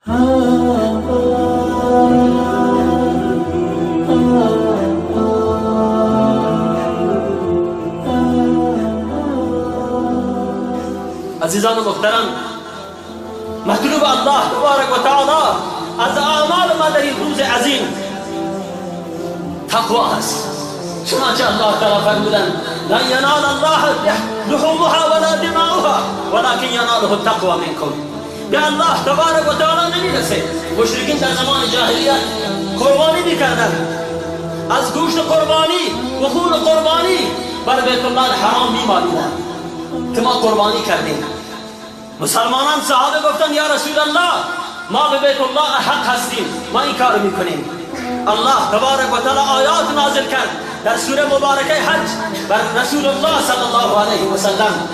عزیزان محترم، مطلوب الله تبارک و تعالی از اعمال ما در این روز عظیم تقوا است. چنانچه الله تعالی فرمودند لن ینال الله لحومها ولا دماؤها ولكن یناله التقوى منکم. به الله تبارک و تعالی نمیرسه. مشرکین در زمان جاهلیت قربانی میکردند، از گوشت قربانی و خون قربانی بر بیت الله الحرام میمالیدند که ما قربانی کردیم. مسلمانان صحابه گفتن یا رسول الله ما به بیت الله حق هستیم، ما این کار میکنیم. الله تبارک و تعالی آیات نازل کرد در سوره مبارکه حج بر رسول الله صلی الله علیه و سلم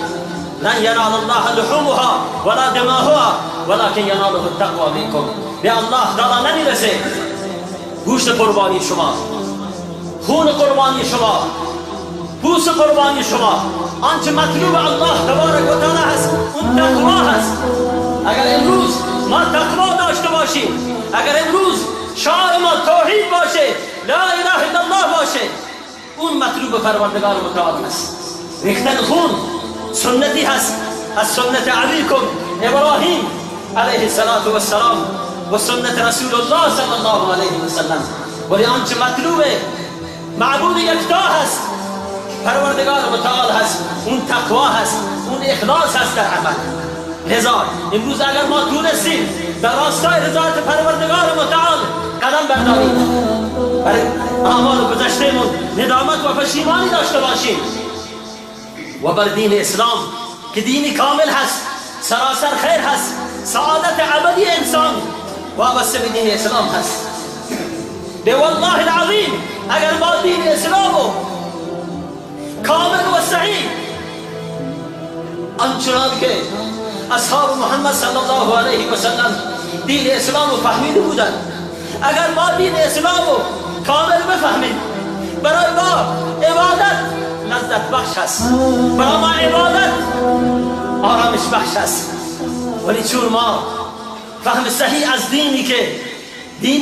لن ینال الله لحومها ولا دماؤها ولكن یناله التقوى منکم. به الله تعالی نمیرسه گوشت قربانی شما، خون قربانی شما، پوست قربانی شما. آنچه مطلوب الله تبارک و تعالی هست اون تقوا هست. اگر امروز ما تقوا داشته باشیم، اگر امروز شعار ما توحید باشه، لا اله الا الله باشه، اون مطلوب پروردگار متعال هست. ریختن خون سنتی هست از سنت ابیکم ابراهیم علیه السلام و سنت رسول الله صلی الله علیه و سلم. ولی آنچه مطلوب معبود یکتا هست، پروردگار متعال هست، اون تقوا هست، اون اخلاص هست در عمل. لذا امروز اگر ما تونستیم در راستای رضایت پروردگار متعال قدم برداریم، برای اعمال گذشتهمون ندامت و پشیمانی داشته باشیم و بر دین اسلام که دینی کامل هست، سراسر خیر هست، سعادت ابدی انسان وابسته به دین اسلام هست. به والله العظیم اگر ما دین اسلامو کامل و صحیح آنچنان که اصحاب محمد صلی الله علیه و سلم دین اسلام رو فهمیده بودند، اگر ما دین اسلام رو کامل بفهمیم، برای ما عبادت لذت بخش است، برای ما عبادت آرامش بخش است. ولی چون ما فهم صحیح از دینی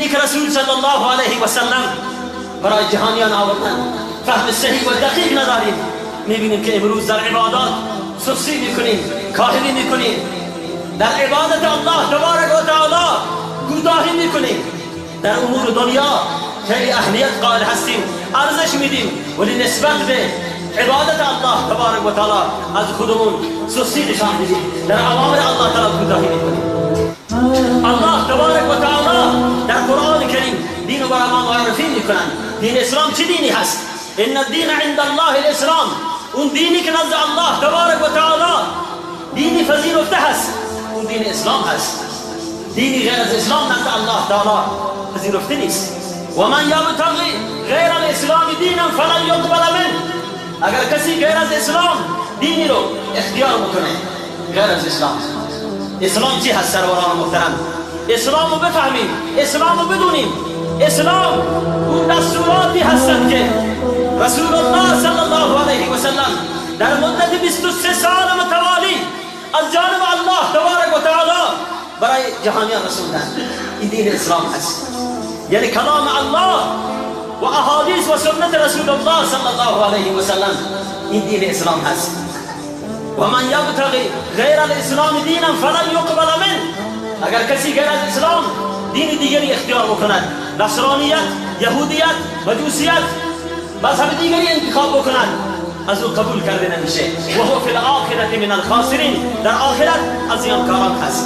که رسول صلی الله علیه و سلم برای جهانیان آوردن فهم صحیح و دقیق نداریم، میبینیم که امروز در عبادات سستی میکنیم، کاهلی میکنیم، در عبادت الله تبارک و تعالی کوتاهی میکنیم، در امور دنیا خیلی اهمیت قائل هستیم، ارزش میدیم، ولی نسبت به عبادت الله تبارک و تعالی از خودمون سستی نشان میدیم، در اوامر الله تعالی کوتاهی میکنیم. الله تبارک و تعالی در قرآن کریم دین رو برای ما معرفی میکنن. دین اسلام چه دینی هست؟ ان الدین عند الله الاسلام. اون دینی که نزد الله تبارک و تعالی دینی پذیرفته هست اون دین اسلام هست. دینی غیر از اسلام نزد الله تعالی پذیرفته نیست. و من یبتغی غیر الاسلام دینا فلن یقبل منه. اگر کسی غیر از اسلام دینی رو اختیار بکنه غیر از اسلام چی هست سروران محترم؟ اسلام رو بفهمیم، اسلام رو بدونیم. اسلام اون دستوراتی هستند که رسول الله صلی الله علیه و سلم در مدت 23 سال متوالی از جانب الله تبارک و تعالی برای جهانیان رسوندند. این دین اسلام هست، یعنی کلام الله و احادیث و سنت رسول الله صلی الله علیه و سلم. این دین اسلام هست. و من یبتغی غیر الاسلام دینا فلن یقبل منه. اگر کسی غیر از اسلام دین دیگری اختیار بکند، نصرانیت، یهودیت، مجوسیت، مذهب دیگری انتخاب بکند، از او قبول کرده نمیشه. و هو فی الاخرة من الخاسرین. در آخرت از زیانکاران هست.